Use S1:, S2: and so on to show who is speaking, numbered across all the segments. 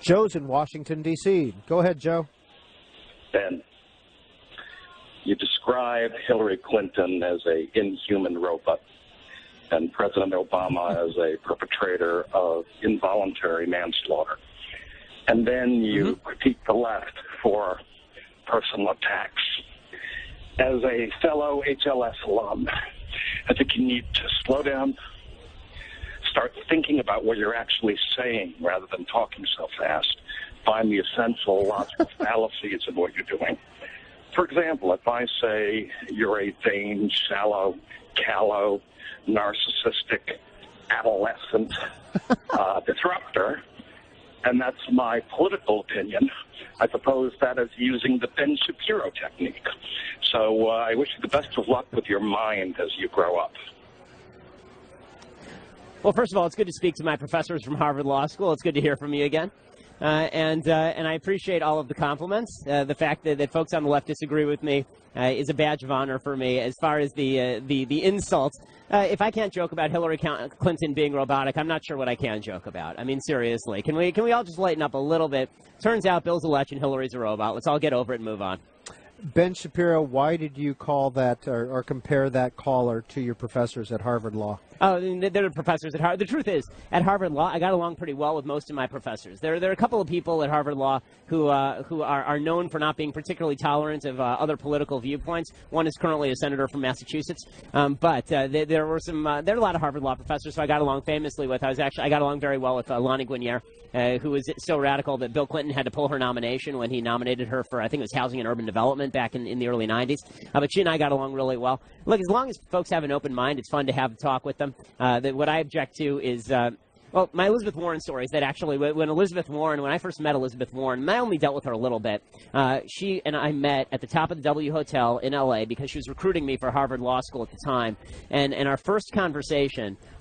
S1: Joe's in Washington, D.C. Go ahead, Joe.
S2: Ben, you describe Hillary Clinton as a inhuman robot and President Obama as a perpetrator of involuntary manslaughter. And then you critique the left for personal attacks. As a fellow HLS alum, I think you need to slow down, start thinking about what you're actually saying rather than talking so fast. Find the essential logical fallacies of what you're doing. For example, if I say you're a vain, shallow, callow, narcissistic, adolescent disruptor, and that's my political opinion, I suppose that is using the Ben Shapiro technique. So I wish you the best of luck with your mind as you grow up.
S3: Well, first of all, it's good to speak to my professors from Harvard Law School. It's good to hear from you again. And I appreciate all of the compliments. The fact that folks on the left disagree with me is a badge of honor for me. As far as the insults, if I can't joke about Hillary Clinton being robotic, I'm not sure what I can joke about. I mean, seriously, can we all just lighten up a little bit? Turns out Bill's a lech and Hillary's a robot. Let's all get over it and move on.
S1: Ben Shapiro, why did you call that or compare that caller to your professors at Harvard Law?
S3: Oh, they're professors at Harvard. The truth is, at Harvard Law, I got along pretty well with most of my professors. There are a couple of people at Harvard Law who are known for not being particularly tolerant of other political viewpoints. One is currently a senator from Massachusetts, but there are a lot of Harvard Law professors who I got along famously with. I got along very well with Lani Guinier, who was so radical that Bill Clinton had to pull her nomination when he nominated her for, I think it was Housing and Urban Development back in the early 90s. But she and I got along really well. Look, as long as folks have an open mind, it's fun to have a talk with them. What I object to is, well, my Elizabeth Warren story is that actually when I first met Elizabeth Warren, and I only dealt with her a little bit, she and I met at the top of the W Hotel in L.A. because she was recruiting me for Harvard Law School at the time. And our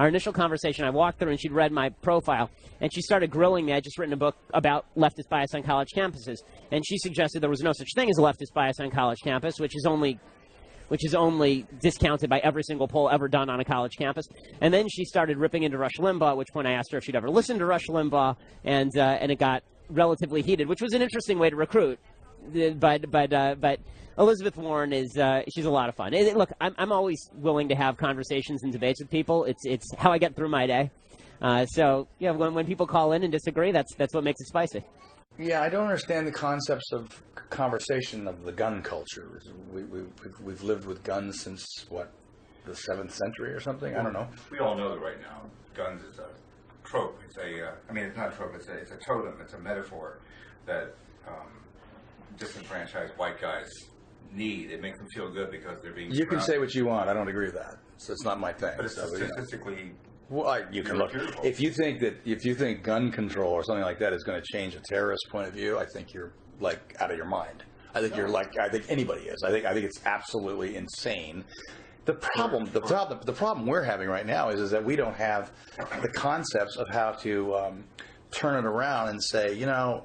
S3: initial conversation, I walked through and she'd read my profile, and she started grilling me. I'd just written a book about leftist bias on college campuses, and she suggested there was no such thing as a leftist bias on college campus, which is only discounted by every single poll ever done on a college campus. And then she started ripping into Rush Limbaugh, at which point I asked her if she'd ever listened to Rush Limbaugh, and it got relatively heated, which was an interesting way to recruit. But Elizabeth Warren she's a lot of fun. Look, I'm always willing to have conversations and debates with people. It's how I get through my day. So yeah, when people call in and disagree, that's what makes it spicy.
S4: Yeah, I don't understand the concepts of conversation of the gun culture. We've lived with guns since, what, the 7th century or something? I don't know.
S5: We all know that right now guns is a trope. It's it's not a trope, it's a totem, it's a metaphor that disenfranchised white guys need. It makes them feel good because they're being
S4: You can say what you want. I don't agree with that. So it's not my thing.
S5: But it's statistically...
S4: Well, you can look. If you think gun control or something like that is going to change a terrorist point of view, I think you're like out of your mind. I think I think anybody is. I think it's absolutely insane. The problem we're having right now is that we don't have the concepts of how to turn it around and say, you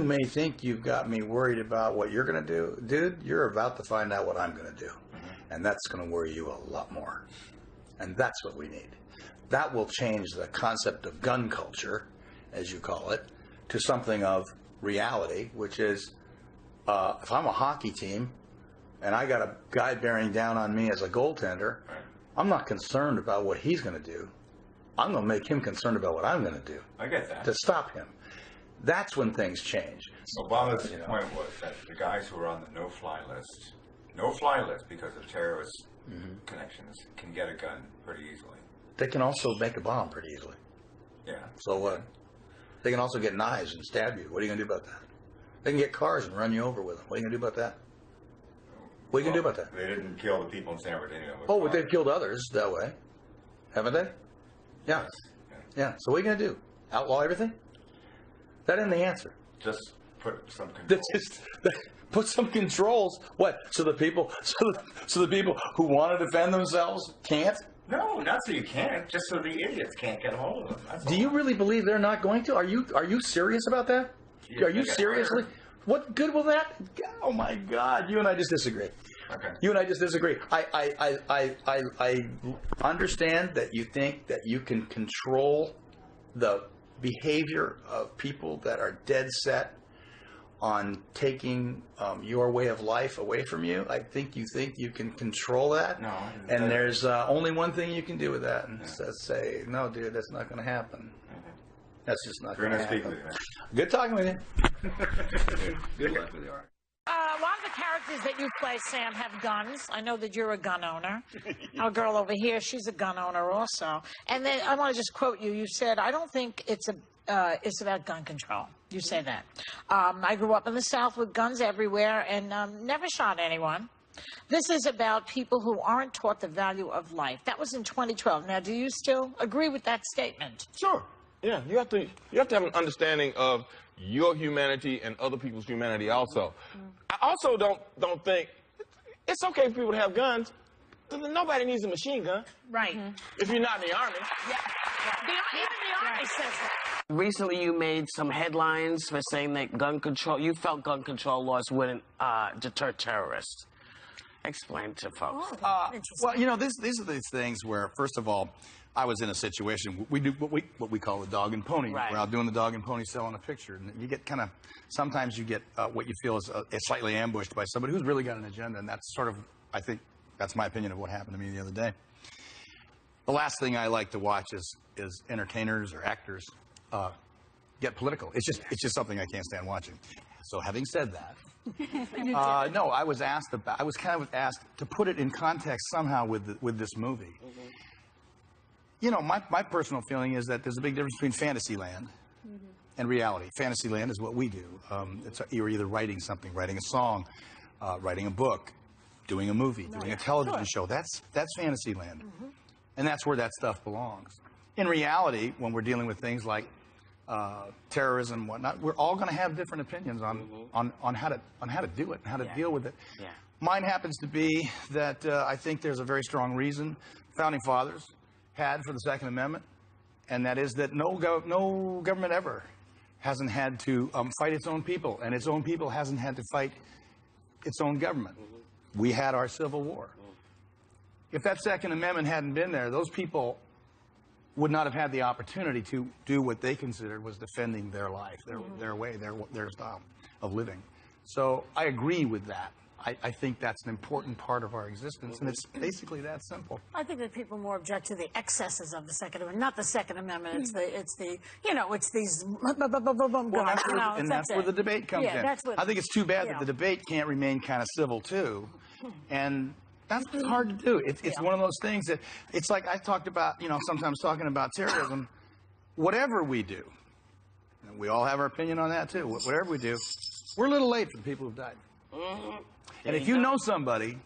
S4: may think you've got me worried about what you're going to do, dude. You're about to find out what I'm going to do. And that's going to worry you a lot more. And that's what we need. That will change the concept of gun culture, as you call it, to something of reality, which is if I'm a hockey team and I got a guy bearing down on me as a goaltender, I'm not concerned about what he's going to do. I'm going to make him concerned about what I'm going to do.
S5: I get that.
S4: To stop him. That's when things change.
S5: Obama's point was that the guys who are on the no-fly list because of terrorist connections can get a gun pretty easily.
S4: They can also make a bomb pretty easily.
S5: Yeah.
S4: So what? They can also get knives and stab you. What are you going to do about that? They can get cars and run you over with them. What are you going to do about that? What are you going to do about that?
S5: They didn't kill the people in San Bernardino.
S4: Oh, but they've killed others that way. Haven't they? Yeah.
S5: Yes.
S4: Yeah. So what are you going to do? Outlaw everything? That isn't the answer.
S5: Just put some controls.
S4: Put some controls. What? So the people who want to defend themselves can't?
S5: No, not so you can't. Just so the idiots can't get a hold of them. That's
S4: Do
S5: all.
S4: you really believe they're not going to? Are you serious about that? Are you seriously? What good will that? Oh my God! You and I just disagree.
S5: Okay.
S4: You and I just disagree. I understand that you think that you can control the behavior of people that are dead set on taking your way of life away from you. I think you can control that.
S5: No.
S4: And there's only one thing you can do with that, and say, no, dude, that's not going to happen. That's just not going to happen.
S5: Speak with you.
S4: Good talking with you. Good luck with you. All right.
S6: A lot of the characters that you play, Sam, have guns. I know that you're a gun owner. Our girl over here, she's a gun owner also. And then I want to just quote you. You said, I don't think it's about gun control. You say that. I grew up in the South with guns everywhere and never shot anyone. This is about people who aren't taught the value of life. That was in 2012. Now, do you still agree with that statement?
S7: Sure. Yeah, you have to have an understanding of your humanity and other people's humanity also. I also don't think it's okay for people to have guns. Nobody needs a machine gun.
S6: Right.
S7: If you're not in the Army.
S6: Yeah. Even the Army says that.
S8: Recently, you made some headlines for saying that you felt gun control laws wouldn't deter terrorists. Explain to folks.
S4: Well, you know, these are these things where, first of all, I was in a situation. We do what we call the dog and pony.
S8: Right.
S4: We're out doing the dog and pony selling a picture, and you get sometimes you get what you feel is slightly ambushed by somebody who's really got an agenda, and that's sort of, I think, that's my opinion of what happened to me the other day. The last thing I like to watch is entertainers or actors get political. It's just something I can't stand watching. So having said that, no, I was kind of asked to put it in context somehow with this movie. You know, my personal feeling is that there's a big difference between Fantasyland and reality. Fantasyland is what we do. You're either writing something, writing a song, writing a book, doing a movie, doing a television show. That's Fantasyland. And that's where that stuff belongs. In reality, when we're dealing with things like terrorism and whatnot, we're all going to have different opinions on how to do it and how to deal with it.
S8: Yeah.
S4: Mine happens to be that I think there's a very strong reason Founding Fathers had for the Second Amendment, and that is that no government ever hasn't had to fight its own people, and its own people hasn't had to fight its own government. We had our Civil War. If that Second Amendment hadn't been there, those people would not have had the opportunity to do what they considered was defending their life, their way, their style of living. So I agree with that. I think that's an important part of our existence, and it's basically that simple.
S6: I think that people more object to the excesses of the Second Amendment, not the Second Amendment. It's these
S4: Well, that's where the debate comes in.
S6: That's what,
S4: I think it's too bad that the debate can't remain kind of civil too, and that's hard to do. It's one of those things that it's like I talked about. You know, sometimes talking about terrorism. Whatever we do, and we all have our opinion on that too. Whatever we do, we're a little late for the people who've died. And if you know somebody,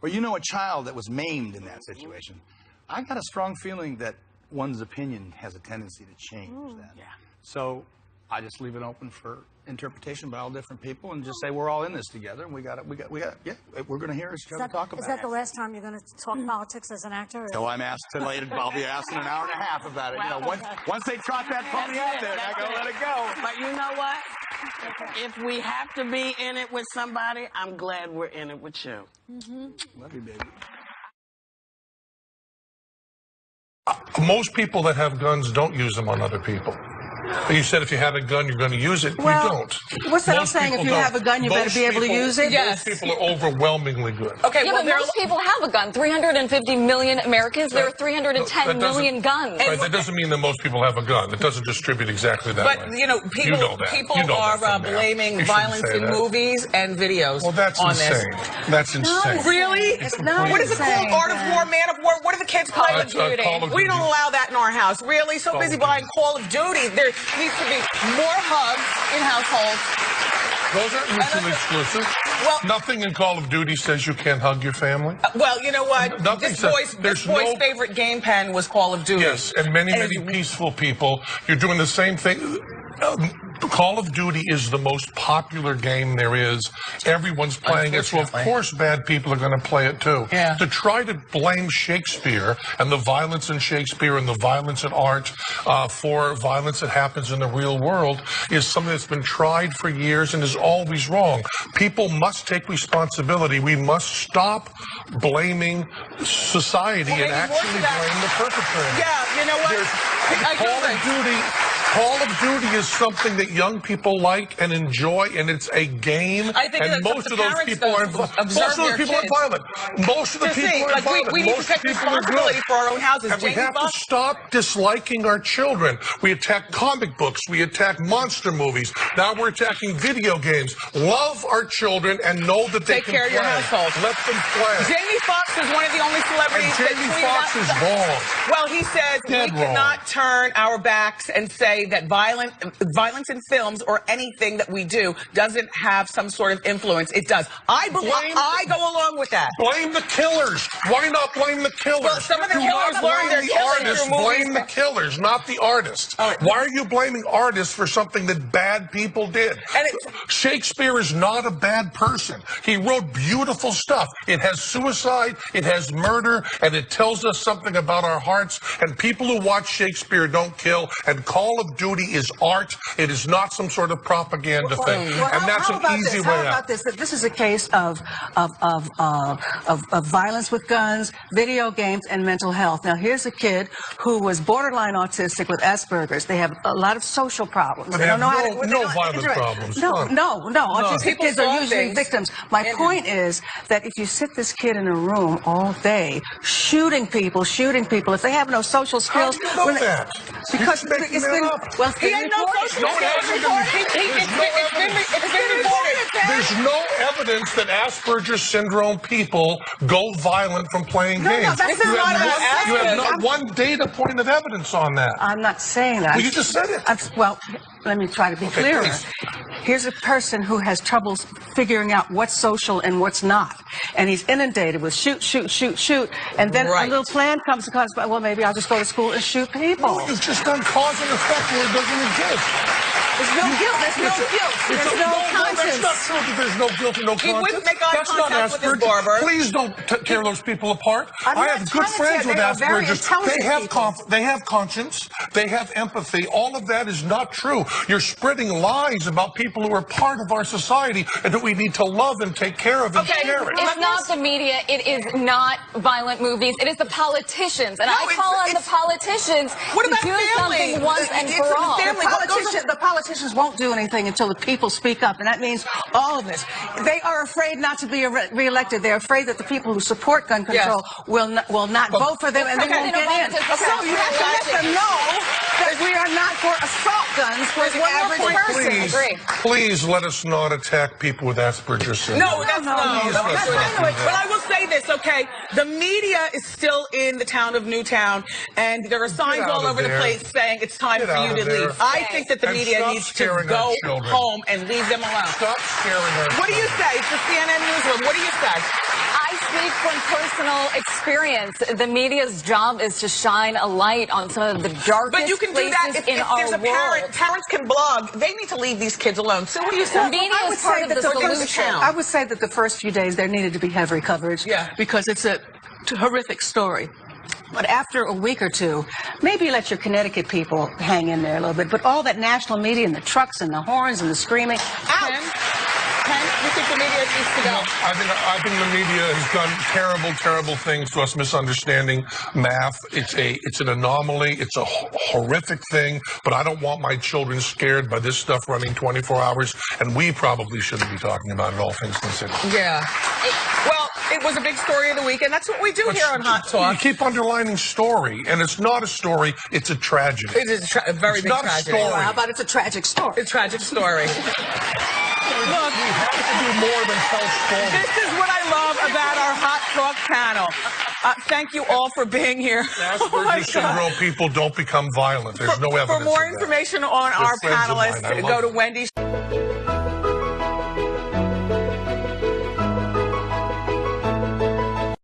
S4: or you know a child that was maimed in that situation, I got a strong feeling that one's opinion has a tendency to change that.
S8: Yeah.
S4: So I just leave it open for interpretation by all different people, and just say we're all in this together, and we're going to hear each other talk about it.
S6: Is that the last time you're going to talk politics as an actor?
S4: So I'm asked to later. I'll be asked in an hour and a half about it. You know, once they trot that pony out there, I go let it go.
S8: But you know what? If we have to be in it with somebody, I'm glad we're in it with you.
S4: Love you, baby.
S9: Most people that have guns don't use them on other people. You said if you have a gun, you're going to use it.
S10: Well,
S9: we don't.
S10: What's that
S9: Most
S10: saying? If
S9: people
S10: you have a gun, you better be able to use it?
S9: Most people are overwhelmingly good.
S10: Okay,
S11: Yeah,
S10: well,
S11: but most people have a gun. 350 million Americans. There are 310 million guns.
S9: Right, that doesn't mean that most people have a gun. It doesn't distribute exactly that way.
S10: But, you know, people, are blaming violence in movies and videos
S9: Well, that's
S10: on
S9: insane.
S10: this.
S9: That's insane.
S10: Really?
S9: It's
S10: What is it called? Art of War, Man of War? What do the kids play?
S9: Call of Duty. Call of
S10: We
S9: Duty.
S10: don't allow that in our house. Really? So
S9: Call
S10: busy
S9: of Duty.
S10: buying Call of Duty. There needs to be more hugs in households.
S9: Those aren't mutually exclusive.
S10: Well,
S9: nothing in Call of Duty says you can't hug your family.
S10: Well, you know what?
S9: Nothing
S10: This
S9: says-
S10: boy's favorite game pen was Call of Duty.
S9: Yes, and many peaceful people. You're doing the same thing. Call of Duty is the most popular game there is. Everyone's playing it, so of course bad people are going to play it too.
S10: Yeah.
S9: To try to blame Shakespeare and the violence in Shakespeare and the violence in art for violence that happens in the real world is something that's been tried for years and is always wrong. People must take responsibility. We must stop blaming society and actually blame the perpetrator.
S10: Yeah, you know what?
S9: Call of Duty is something that young people like and enjoy, and it's a game.
S10: I think
S9: and most of those people aren't violent. Most of the people aren't violent.
S10: We need to take responsibility for our own houses.
S9: And we have to stop disliking our children. We attack comic books. We attack monster movies. Now we're attacking video games. Love our childildren and know that they
S10: take
S9: can
S10: care of your household.
S9: Let them play.
S10: Jamie Foxx is one of the only celebrities
S9: and Jamie Foxx is wrong.
S10: Well, he says we cannot turn our backs and say that violence in films or anything that we do doesn't have some sort of influence. It does. I go along with that.
S9: Blame the killers. Why not blame the killers?
S10: Well, some of the killers learn their killing through movies.
S9: Blame the killers, not the artists. Right. Why are you blaming artists for something that bad people did? Shakespeare is not a bad person. He wrote beautiful stuff. It has suicide, it has murder, and it tells us something about our hearts. And people who watch Shakespeare don't kill. And Call of Duty is art. It is not some sort of propaganda thing. And that's an easy way out.
S12: How about this? This is a case of violence with guns, video games, and mental health. Now, here's a kid who was borderline autistic with Asperger's. They have a lot of social problems.
S9: They have no violent problems.
S12: No. Autistic kids are usually victims. My point is that if you sit this kid in a room all day shooting people, if they have no social skills,
S9: how do you know that?
S12: Because it's been well,
S10: he had no social skills.
S9: There's no evidence that Asperger's syndrome people go violent from playing games. You have not one data point of evidence on that.
S12: I'm not saying that.
S9: Well, you just said it.
S12: Well, let me try to be clearer.
S9: Please.
S12: Here's a person who has troubles figuring out what's social and what's not. And he's inundated with shoot. And then a little plan comes across, well, maybe I'll just go to school and shoot people.
S9: No, you've just done cause and effect where it doesn't exist.
S12: There's no guilt. There's no guilt. There's no conscience.
S9: That's not true that there's no guilt and no conscience.
S10: He wouldn't make eye contact with his barber.
S9: Please don't tear those people apart. I have good friends with Asperger's. They have conscience. They have empathy. All of that is not true. You're spreading lies about people who are part of our society and that we need to love and take care of and share it.
S11: It's not the media. It is not violent movies. It is the politicians. And I call on the politicians to do something once and for all.
S12: The politicians won't do anything until the people speak up, and that means all of us. They are afraid not to be reelected. They're afraid that the people who support gun control will not vote for them, and they won't get in. So you have to let them know that we are not for assault guns for the average person.
S9: Please let us not attack people with Asperger's syndrome.
S10: No, that's not. But I will say this, okay? The media is still in the town of Newtown, and there are signs all over the place saying it's time for you to leave. I think that the media needs to go home and leave them alone.
S9: Stop scaring our
S10: What do you say? It's the CNN newsroom. What do you say?
S11: I speak from personal experience. The media's job is to shine a light on some of the darkest
S10: But you can do that if there's a parent. Parents can blog. They need to leave these kids alone. So what do you say?
S11: The media is part of the solution.
S12: I would say that the first few days there needed to be heavy coverage because it's a horrific story. But after a week or two, maybe let your Connecticut people hang in there a little bit. But all that national media and the trucks and the horns and the screaming, out!
S10: You think the media needs to go?
S9: I think the media has done terrible things to us, misunderstanding math. It's an anomaly. It's a horrific thing. But I don't want my children scared by this stuff running 24 hours. And we probably shouldn't be talking about it, all things considered.
S10: Yeah. Well, it was a big story of the week, and that's what we do here on Hot Talk.
S9: You keep underlining story, and it's not a story. It's a tragedy.
S10: It is a very big tragedy.
S12: Well, how about it's a tragic story?
S10: A tragic story.
S9: Look, we have to do more than tell stories.
S10: This is what I love about our Hot Talk panel. Thank you all for being here.
S9: Asperger's syndrome people don't become violent. There's no evidence.
S10: For more information on our panelists, go to Wendy's.